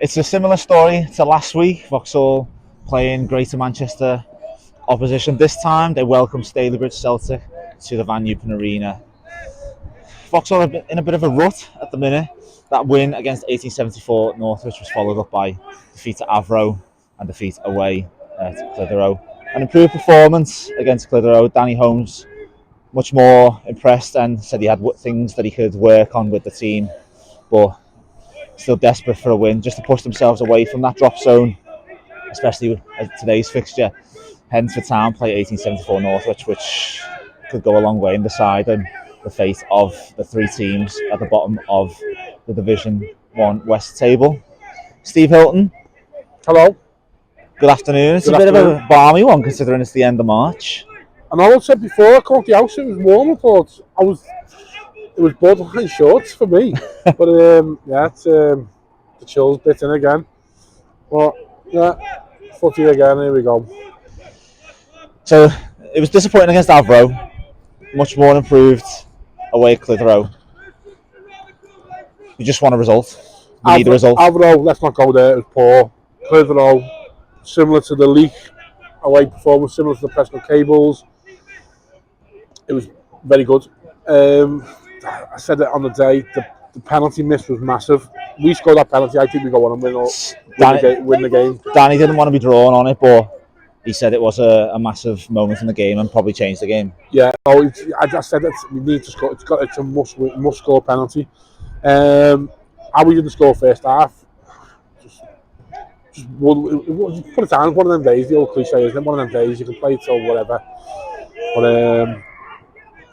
It's a similar story to last week. Vauxhall playing Greater Manchester opposition. This time they welcome Stalybridge Celtic to the Van Eupen Arena. Vauxhall are in a bit of a rut at the minute. That win against 1874 Northwich was followed up by defeat to Avro and defeat away to Clitheroe. An improved performance against Clitheroe. Danny Holmes much more impressed and said he had things that he could work on with the team, but still desperate for a win just to push themselves away from that drop zone, especially with today's fixture. Hednesford Town play 1874 Northwich, which could go a long way in deciding the fate of the three teams at the bottom of the Division 1 West table. Steve Hilton. Hello. Good afternoon. It's a bit of a balmy one considering it's the end of March. And I said before I caught the house, it was warm. I thought it was borderline shorts for me. But it's the chills bit in again. But yeah, footy again. Here we go. So it was disappointing against Avro. Much more improved away at Clitheroe. We just want a result. We need a result. Avro, let's not go there. It was poor. Clitheroe, similar to the league away performance, similar to the Preston Cables. It was very good. I said it on the day. The penalty miss was massive. We scored that penalty. I think we go on and win the game. Danny didn't want to be drawn on it, but he said it was a massive moment in the game and probably changed the game. Yeah, I said that we need to score. It's a must score penalty. How we didn't score first half. Just put it down. One of them days. The old cliche, isn't it? One of them days you can play it till whatever. But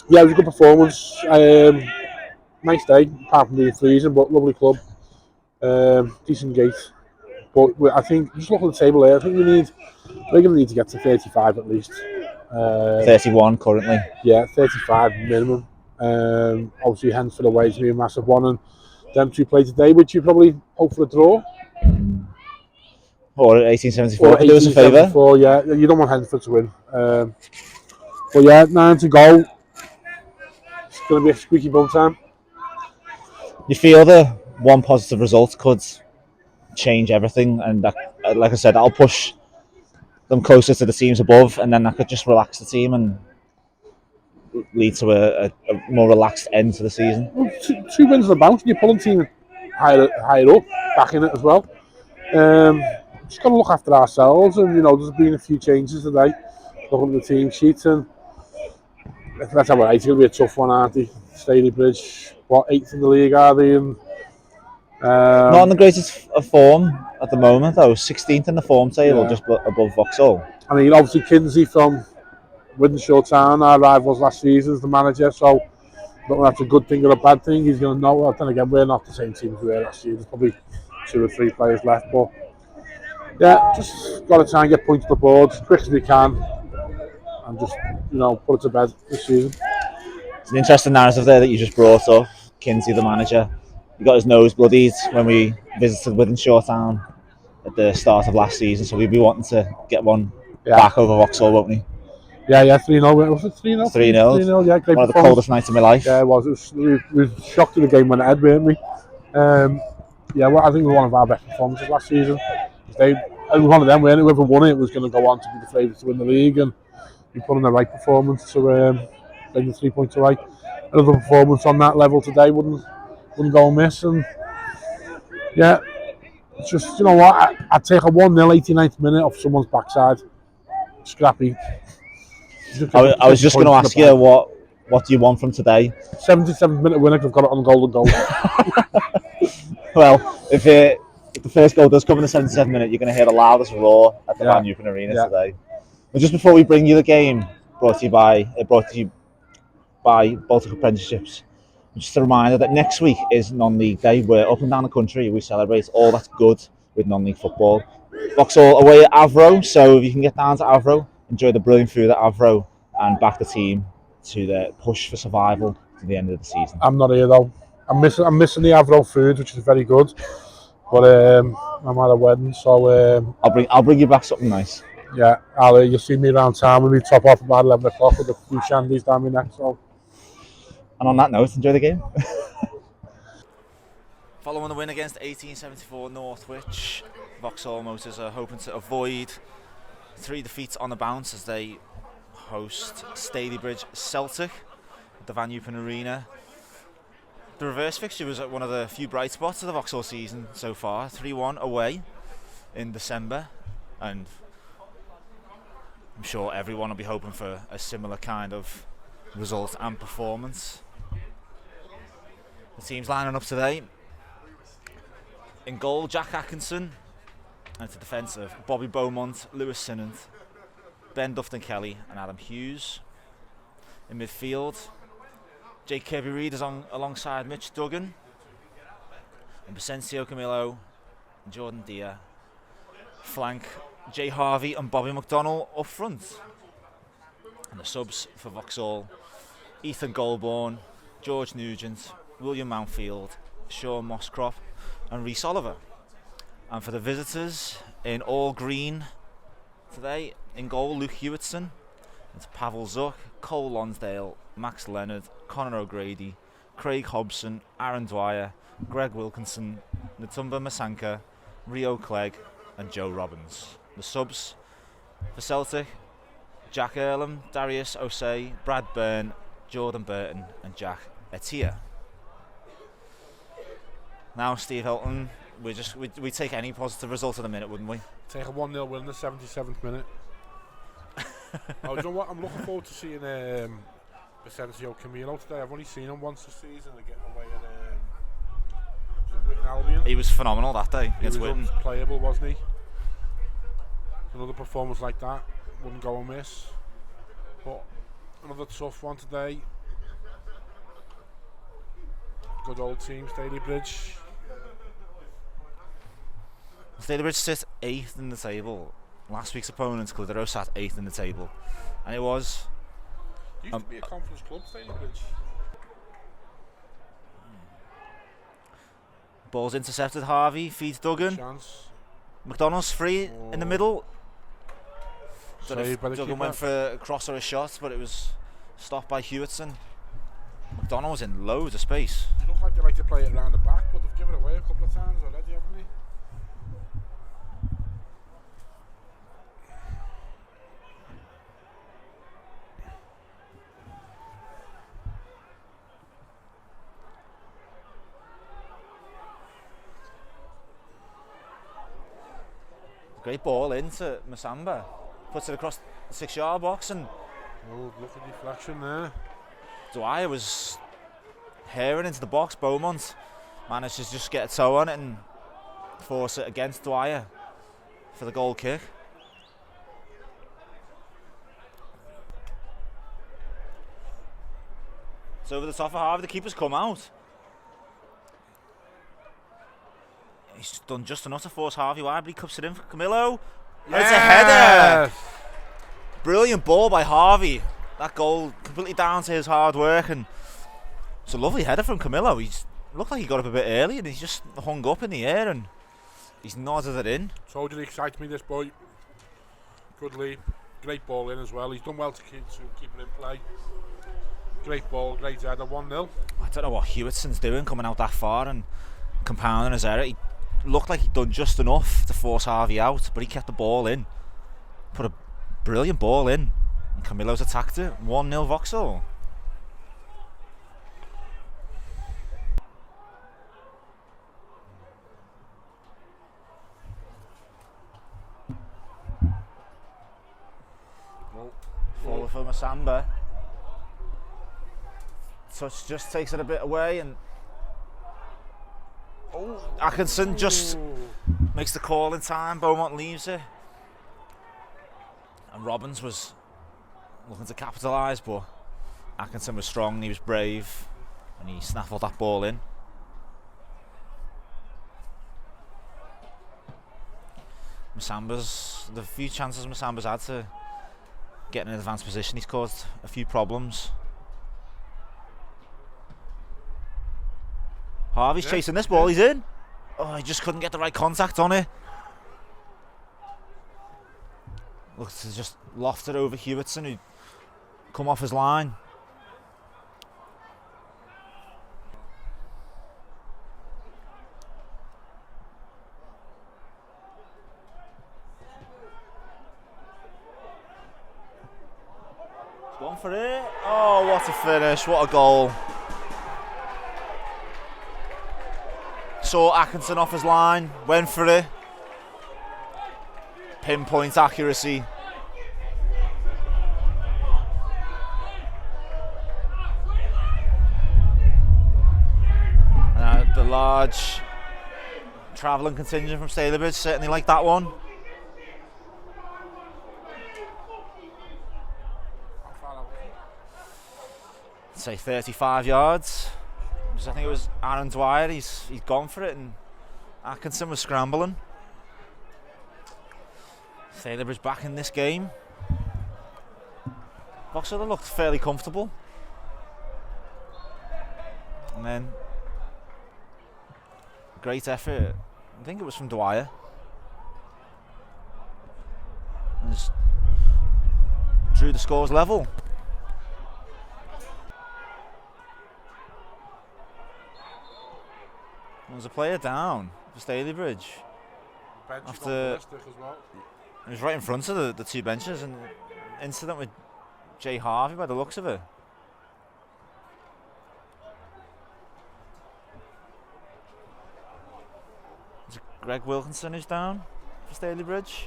yeah, it was a good performance. Nice day, apart from being freezing, but lovely club. Decent gate. But I think, just look at the table here, I think we're going to need to get to 35 at least. 31 currently. Yeah, 35 minimum. Obviously, Hednesford away is going to be a massive one, and them two play today, which you probably hope for a draw. Or 1874, do us a favour. Yeah, you don't want Hednesford to win. But yeah, 9 to go. It's going to be a squeaky bum time. You feel the one positive result could change everything, and that, like I said, that'll push them closer to the teams above, and then that could just relax the team and lead to a more relaxed end to the season. Well, two wins on the bounce, and you're pulling team higher up, back in it as well. Just got to look after ourselves, and there's been a few changes today. Looking at the team sheet, and that's how it's going to be a tough one, aren't they? Stalybridge, 8th in the league are they? And, not in the greatest of form at the moment, though. 16th in the form table, just above Vauxhall. I mean, obviously Kinsey from Withenshaw Town, our rivals last season, is the manager, so I don't know if that's a good thing or a bad thing. He's going to know. Well, then again, we're not the same team as we were last year. There's probably 2 or 3 players left, but yeah, just got to try and get points to the board as quick as we can, and just put it to bed this season. It's an interesting narrative there that you just brought up. Kinsey, the manager, he got his nose bloodied when we visited Withenshaw Town at the start of last season, so we'd be wanting to get one back over Vauxhall, won't we? Yeah, 3-0. Was it 3-0? 3-0. Yeah, great. One of the coldest nights of my life. Yeah, it was. We were shocked at the game went ahead, weren't we? Yeah, well, I think it was one of our best performances last season. It was one of them, weren't it? Whoever won it was going to go on to be the favourite to win the league, and we put in the right performance to bring the 3 points away. Another performance on that level today wouldn't go amiss, and yeah, it's just, what, I'd take a 1-0 89th minute off someone's backside. Scrappy. I was just going to ask you, what do you want from today? 77th minute winner, I've got it on golden goal. Well, if the first goal does come in the 77th minute, you're going to hear the loudest roar at the Van Eupen Arena today. But just before we bring you the game, brought to you by Baltic Apprenticeships, just a reminder that next week is non-league day, where up and down the country we celebrate all that's good with non-league football. Vauxhall away at Avro, so if you can get down to Avro, enjoy the brilliant food at Avro and back the team to the push for survival to the end of the season. I'm not here though. I'm missing the Avro food, which is very good, but I'm at a wedding, so I'll bring you back something nice. Yeah, you'll see me around town when we top off about 11 o'clock with a few shandies down my neck. So. And on that note, enjoy the game. Following the win against 1874 Northwich, Vauxhall Motors are hoping to avoid 3 defeats on the bounce as they host Stalybridge Celtic at the Van Eupen Arena. The reverse fixture was one of the few bright spots of the Vauxhall season so far. 3-1 away in December, and I'm sure everyone will be hoping for a similar kind of result and performance. The team's lining up today. In goal, Jack Atkinson, and to defence of Bobby Beaumont, Lewis Sinnant, Ben Dufton-Kelly and Adam Hughes. In midfield, Jake Kirby-Reid is alongside Mitch Duggan, and Vicencio Camillo and Jordan Deere flank Jay Harvey and Bobby McDonnell up front. And the subs for Vauxhall: Ethan Goulbourne, George Nugent, William Mountfield, Sean Mosscrop and Rhys Oliver. And for the visitors, in all green today, in goal, Luke Hewitson, it's Pavel Zuck, Cole Lonsdale, Max Leonard, Conor O'Grady, Craig Hobson, Aaron Dwyer, Greg Wilkinson, Natumba Masanka, Rio Clegg and Joe Robbins. The subs for Celtic: Jack Earlham, Darius Osei, Brad Byrne, Jordan Burton and Jack Etier. Now, Steve Hilton, we take any positive result in a minute, wouldn't we? Take a 1-0 win in the 77th minute. Oh, you know what? I'm looking forward to seeing Vicencio Camillo today. I've only seen him once this season. They're getting away at Witten Albion. He was phenomenal that day against Witten. He was unplayable, wasn't he? Another performance like that wouldn't go amiss. But another tough one today. Good old team, Stalybridge. Stalybridge sit 8th in the table. Last week's opponent, Clitheroe, sat 8th in the table, and it was. Used to be a conference club, Stalybridge. Ball's intercepted. Harvey feeds Duggan. Chance. McDonald's free in the middle. Don't know if by the Duggan keeper. went for a cross or a shot, but it was stopped by Hewitson. McDonald was in loads of space. It looked like they like to play it around the back, but they've given it away a couple of times already, haven't they? Great ball into Masamba. Puts it across the 6-yard box, and Oh, look at deflection there. Dwyer was herring into the box. Beaumont managed to just get a toe on it and force it against Dwyer for the goal kick. It's over the top of Harvey. The keeper's come out. He's done just enough to force Harvey wide, but he cups it in for Camillo. And it's a header. Brilliant ball by Harvey. That goal completely down to his hard work, and it's a lovely header from Camillo. He's looked like he got up a bit early, and he's just hung up in the air, and he's nodded it in. Told you he excites me, this boy. Good leap, great ball in as well. He's done well to keep it in play. Great ball, great header, 1-0. I don't know what Hewitson's doing coming out that far and compounding his error. He looked like he'd done just enough to force Harvey out, but he kept the ball in. Put a brilliant ball in, and Camillo's attacked it. 1-0 Vauxhall. Forward for Masamba. Touch just takes it a bit away, and Atkinson just makes the call in time. Beaumont leaves it, and Robbins was looking to capitalise, but Atkinson was strong, he was brave, and he snaffled that ball in. The few chances Masamba's had to get in an advanced position, he's caused a few problems. Harvey's chasing this ball, he's in. Oh, he just couldn't get the right contact on it. Looked to just loft it over Hewitson, who'd come off his line. Gone for it. Oh, what a finish, what a goal. Saw Atkinson off his line, went for it. Pinpoint accuracy. The large travelling contingent from Stalybridge certainly like that one. Say 35 yards. I think it was Aaron Dwyer. He's gone for it, and Atkinson was scrambling. Stalybridge back in this game. Vauxhall looked fairly comfortable, and then great effort. I think it was from Dwyer. And just drew the scores level. There's a player down for Stalybridge. After as well. He was right in front of the two benches, and incident with Jay Harvey by the looks of it. Greg Wilkinson is down for Stalybridge.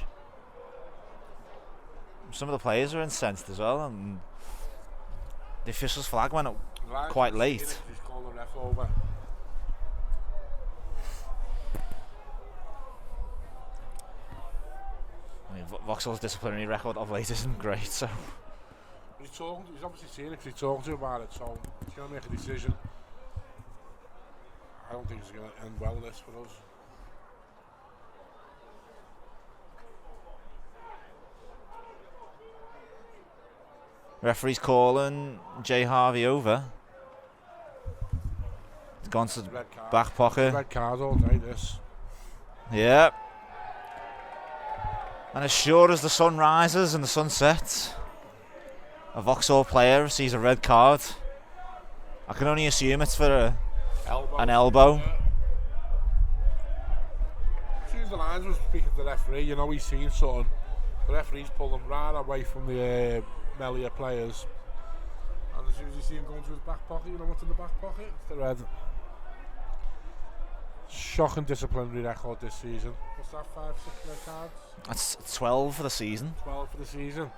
Some of the players are incensed as well, and the official's flag went up quite late. He's called the ref over. I mean, Vauxhall's disciplinary record of late isn't great, so. He's obviously seen it because he's talking to him about it, so he's going to make a decision. I don't think it's going to end well, this for us. Referee's calling Jay Harvey over. It's gone to the back pocket. Red card all day, this. Yeah. And as sure as the sun rises and the sun sets, a Vauxhall player sees a red card. I can only assume it's for an elbow. As soon as the lines was speaking to the referee, you know he's seen something. The referee's pulled him right away from the Melia players. And as soon as you see him going to his back pocket, you know what's in the back pocket? It's the red. Shocking disciplinary record this season. What's that, 5, 6 red cards? That's 12 for the season. 12 for the season.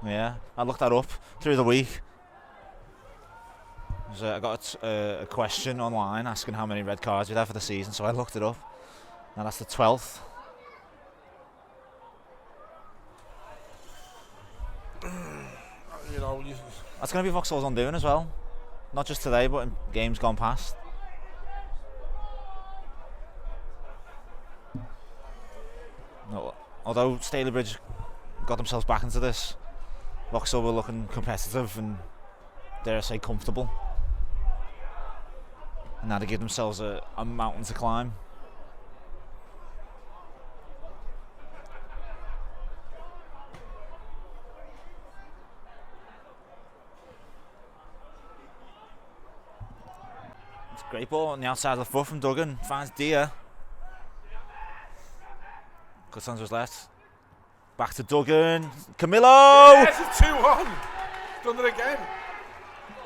Yeah, I looked that up through the week. I got a question online asking how many red cards we'd have for the season, so I looked it up. And that's the 12th. You know, that's going to be Vauxhall's undoing as well. Not just today, but in games gone past. No, although Stalybridge got themselves back into this, Vauxhall were looking competitive and, dare I say, comfortable. And now to give themselves a mountain to climb. It's a great ball on the outside of the foot from Duggan. Finds Dia. Good was left. Back to Duggan. Camillo! Yes, it's 2-1. Done it again.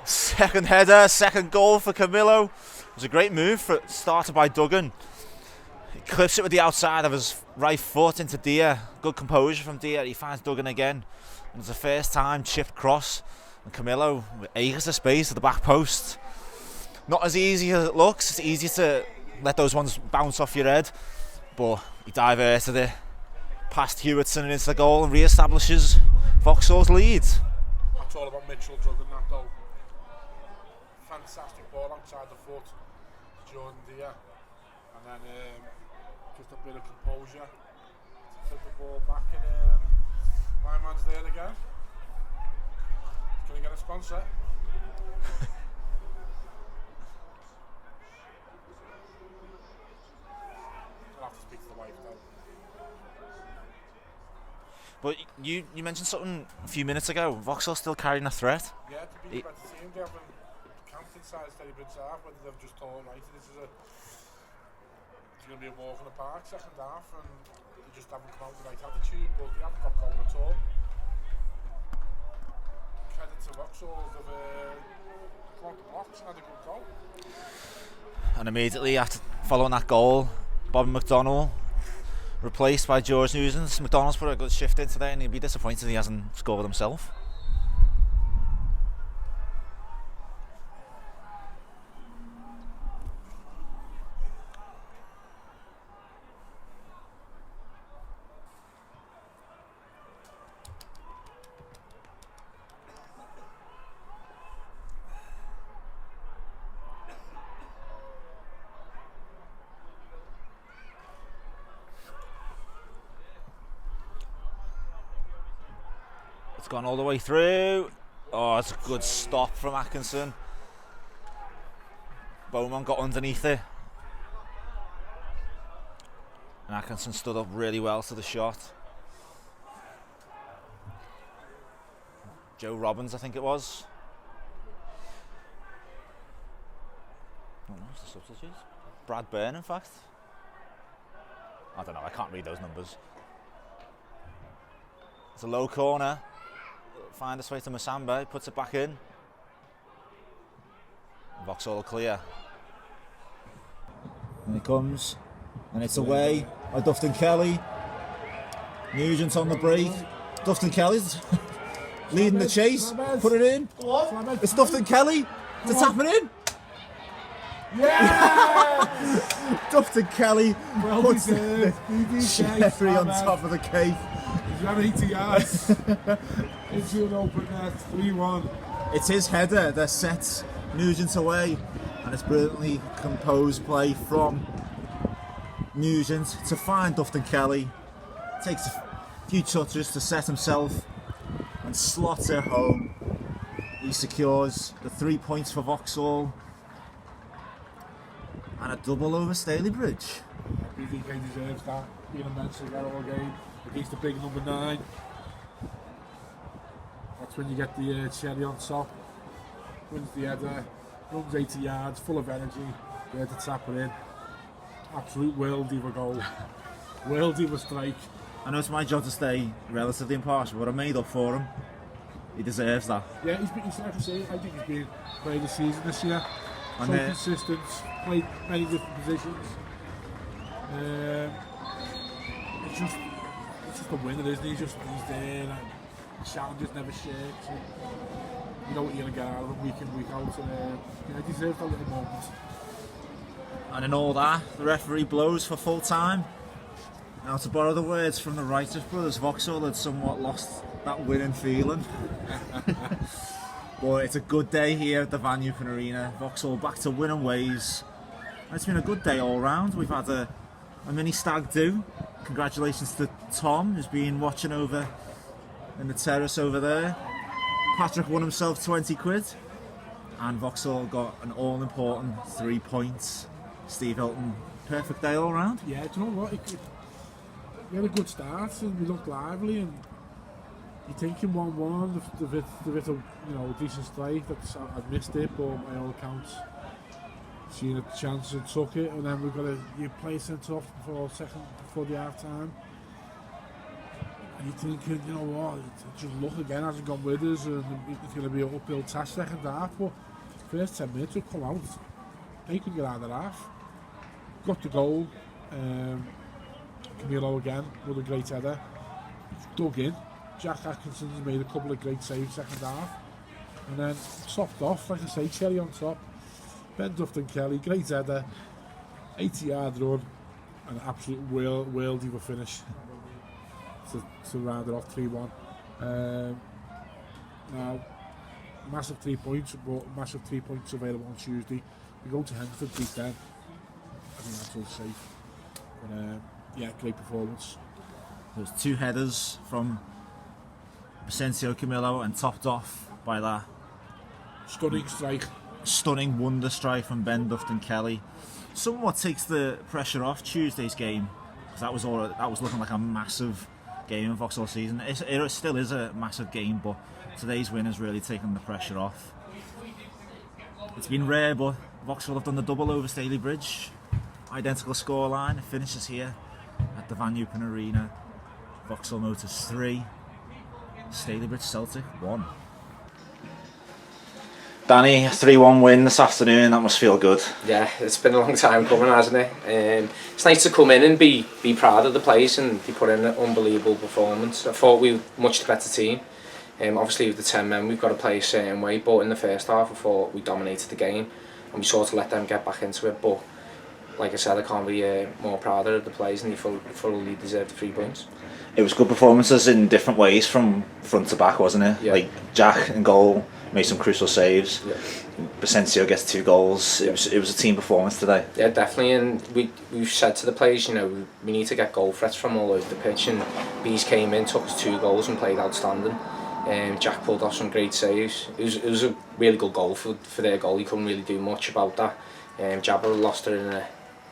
Second header, second goal for Camillo. It was a great move, started by Duggan. He clips it with the outside of his right foot into Dia. Good composure from Dia. He finds Duggan again. And it's the first time chipped cross. And Camillo with acres of space at the back post. Not as easy as it looks. It's easy to let those ones bounce off your head. But he diverted it past Hewitson and into the goal and re-establishes Vauxhall's lead. That's all about Mitchell Duggan, that though. Fantastic ball outside the foot to Jordan Dia. And then just a bit of composure to flip the ball back, and my man's there again. He's going to get a sponsor. I'll have to speak to the wife though. But you mentioned something a few minutes ago. Vauxhall still carrying a threat. Yeah, to be a better team. They haven't camped inside Stalybridge half, whether they've just told right, it's going to be a walk in the park second half, and they just haven't come out with the right attitude, but they haven't got going at all. to Vauxhall have clocked the box and had a good goal. And immediately after following that goal, Bobby McDonnell replaced by George Nugent. McDonnell's put a good shift in today, and he'll be disappointed he hasn't scored himself. It's gone all the way through. Oh, it's a good stop from Atkinson. Bowman got underneath it. And Atkinson stood up really well to the shot. Joe Robbins, I think it was. What was the substitutes? Brad Byrne, in fact. I don't know, I can't read those numbers. It's a low corner. Find its way to Masamba, he puts it back in. Vauxhall clear. And it comes, and it's away by Dufton Kelly. Nugent on the break. Dufton Kelly's leading the chase. Put it in. It's Dufton Kelly to tap it in. Yeah! Dufton Kelly puts deserved. the cherry on top of the cake. He's ran 80 yards into an open net, 3-1. It's his header that sets Nugent away, and it's brilliantly composed play from Nugent to find Dufton Kelly. Takes a few touches to set himself and slots it home. He secures the 3 points for Vauxhall and a double over Stalybridge. BDK deserves that, being a mental all game against the big number 9. That's when you get the cherry on top. Wins the header, runs 80 yards, full of energy, there to tap it in. Absolute world diva goal. World diva strike. I know it's my job to stay relatively impartial, but I made up for him. He deserves that. Yeah, he's like I say, I think he's been playing the season this year. So consistent, played many different positions. It's just a winner, isn't he? He's there, and challenges never shakes. You know what you're going to get out of him week in, week out. And he deserves that little moment. And in all that, the referee blows for full time. Now, to borrow the words from the Writers brothers, Vauxhall had somewhat lost that winning feeling. But it's a good day here at the Van Eupen Arena. Vauxhall back to winning ways. And it's been a good day all round. We've had a mini stag do. Congratulations to Tom, who's been watching over in the terrace over there. Patrick won himself 20 quid. And Vauxhall got an all-important 3 points. Steve Hilton, perfect day all round. Yeah, do you know what? We had a good start and we looked lively, and you're thinking 1-1, the bit of a decent strike. I'd missed it, but by all accounts, seen a chance and took it, and then we've got you play sent off before the half time. And you're thinking, you know what, just luck again hasn't gone with us, and it's going to be an uphill task second half. But first 10 minutes we've come out, they could get out of half. Got the goal. Camilo again with a great header. Dug in. Jack Atkinson's made a couple of great saves second half. And then topped off, like I say, cherry on top. Ben Dufton Kelly, great header. 80-yard run. An absolute world diva finish to round it off 3-1. Now, massive 3 points, but massive 3 points available on Tuesday. We go to Hednesford, beat them. I think that's all safe. But, yeah, great performance. There's 2 headers from Vicencio Camillo and topped off by that Stunning strike. Stunning wonder strike from Ben Dufton Kelly. Somewhat takes the pressure off Tuesday's game, because that was looking like a massive game in Vauxhall season. It still is a massive game, but today's win has really taken the pressure off. It's been rare, but Vauxhall have done the double over Stalybridge. Identical scoreline. It finishes here at the Van Eupen Arena. Vauxhall Motors 3, Stalybridge Celtic 1. Danny, 3-1 win this afternoon, that must feel good. Yeah, it's been a long time coming, hasn't it? It's nice to come in and be proud of the players, and they put in an unbelievable performance. I thought we were much better team. Obviously with the 10 men we've got to play a certain way, but in the first half I thought we dominated the game and we sort of let them get back into it. But like I said, I can't be more prouder of the players, and they fully deserve the 3 points. It was good performances in different ways from front to back, wasn't it? Yeah. Like Jack in goal made some crucial saves. Yeah. Basencio gets 2 goals. It was a team performance today. Yeah, definitely, and we've said to the players, you know, we need to get goal threats from all over the pitch, and Bees came in, took us 2 goals and played outstanding. Jack pulled off some great saves. It was a really good goal for their goal. He couldn't really do much about that. Jabba lost her in a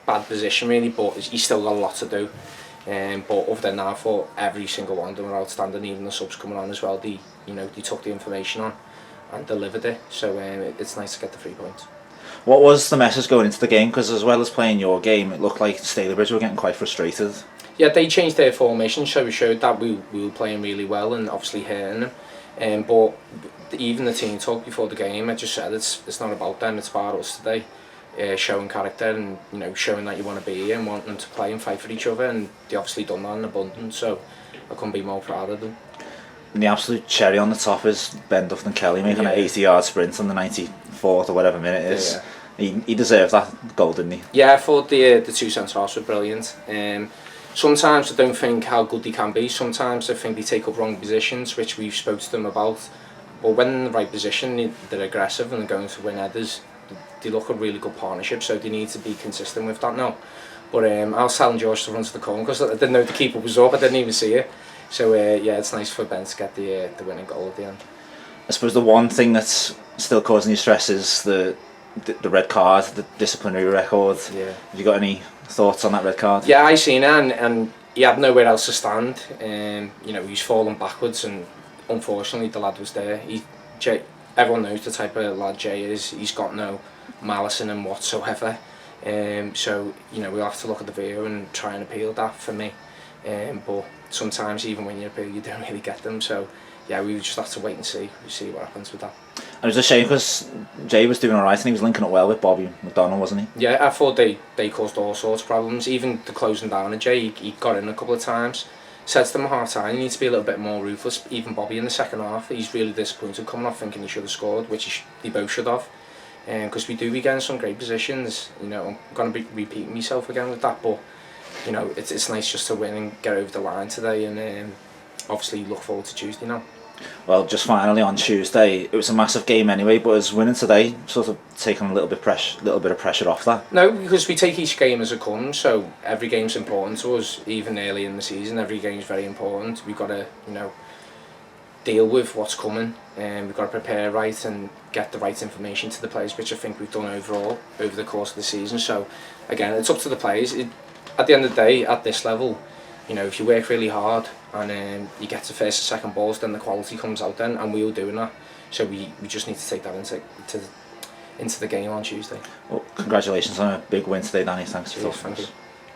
bad position really, but he's still got a lot to do. But other than that, I thought every single one of them were outstanding. Even the subs coming on as well, they took the information on and delivered it. So it's nice to get the 3 points. What was the message going into the game? Because as well as playing your game, it looked like Stalybridge were getting quite frustrated. Yeah, they changed their formation, so we showed that we were playing really well and obviously hurting them. But even the team talk before the game, I just said it's not about them, it's about us today. Showing character and showing that you want to be here and wanting to play and fight for each other, and they obviously done that in abundance, so I couldn't be more proud of them. And the absolute cherry on the top is Ben Duffton-Kelly making an 80-yard sprint on the 94th or whatever minute it is. He deserved that goal, didn't he? Yeah, I thought the 2 centre-halves were brilliant. Sometimes I don't think how good they can be. Sometimes I think they take up wrong positions, which we've spoke to them about. But when in the right position, they're aggressive and they're going to win headers. They look a really good partnership, so they need to be consistent with that now. But I was telling George to run to the corner because I didn't know the keeper was up. I didn't even see it. So yeah, it's nice for Ben to get the winning goal at the end. I suppose the one thing that's still causing you stress is the red card, the disciplinary record. Yeah. Have you got any thoughts on that red card? Yeah, I seen it, and he had nowhere else to stand. He's fallen backwards, and unfortunately the lad was there. Everyone knows the type of lad Jay is. He's got no malice in him whatsoever. So we'll have to look at the video and try and appeal that for me. But sometimes even when you appeal, you don't really get them. So yeah, we just have to wait and see what happens with that. And it was a shame because Jay was doing alright and he was linking up well with Bobby McDonnell, wasn't he? Yeah, I thought they caused all sorts of problems. Even the closing down of Jay, he got in a couple of times. Said to them a hard time, he needs to be a little bit more ruthless. Even Bobby in the second half, he's really disappointed coming off thinking he should have scored, which they both should have. Because we do be getting some great positions. I'm going to be repeating myself again with that, but it's nice just to win and get over the line today, and obviously look forward to Tuesday now. Well, just finally on Tuesday, it was a massive game anyway, but is winning today sort of taking a little bit of pressure off that? No, because we take each game as it comes, so every game's important to us. Even early in the season, every game's very important. We've got to deal with what's coming, and we've got to prepare right and get the right information to the players, which I think we've done overall over the course of the season. So again, it's up to the players. At the end of the day, at this level, if you work really hard and you get to first and second balls, then the quality comes out then, and we were doing that. So we just need to take that into the game on Tuesday. Well, congratulations on a big win today, Danny. Thanks for talking to us.